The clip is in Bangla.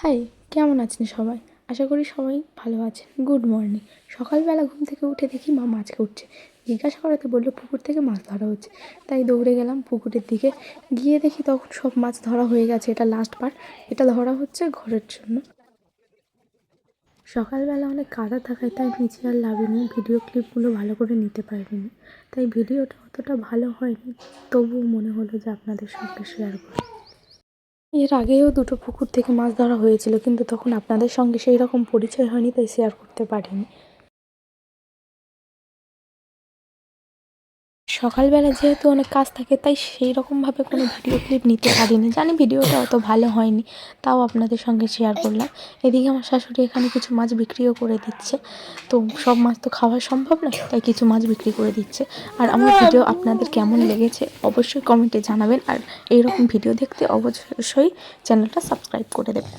হাই, কেমন আছেন সবাই? আশা করি সবাই ভালো আছেন। Good morning. সকালবেলা ঘুম থেকে উঠে দেখি মা মাছকে উঠছে। জিজ্ঞাসা করাতে বলল পুকুর থেকে মাছ ধরা হচ্ছে। তাই দৌড়ে গেলাম পুকুরের দিকে। গিয়ে দেখি তখন সব মাছ ধরা হয়ে গেছে। এটা লাস্ট পার্ট। এটা ধরা হচ্ছে ঘরের জন্য। সকালবেলা অনেক কাদা থাকায় তাই নিচে আর নামিনি, ভিডিও ক্লিপগুলো ভালো করে নিতে পারিনি। তাই ভিডিওটা অতটা ভালো হয়নি, তবুও মনে হলো যে আপনাদের সঙ্গে শেয়ার করি। এর আগেও দুটো পুকুর থেকে মাছ ধরা হয়েছিল, কিন্তু তখন আপনাদের সঙ্গে সেই রকম পরিচয় হয়নি, তাই শেয়ার করতে পারিনি। সকালবেলা যেহেতু অনেক কাজ থাকে, তাই সেই রকমভাবে কোনো ভিডিও ক্লিপ নিতে পারিনি। জানি ভিডিওটা অত ভালো হয়নি, তাও আপনাদের সঙ্গে শেয়ার করলাম। এদিকে আমার শাশুড়ি এখানে কিছু মাছ বিক্রিও করে দিচ্ছে। তো সব মাছ তো খাওয়া সম্ভব না, তাই কিছু মাছ বিক্রি করে দিচ্ছে। আর আমার ভিডিও আপনাদের কেমন লেগেছে অবশ্যই কমেন্টে জানাবেন। আর এইরকম ভিডিও দেখতে অবশ্যই চ্যানেলটা সাবস্ক্রাইব করে দেবেন।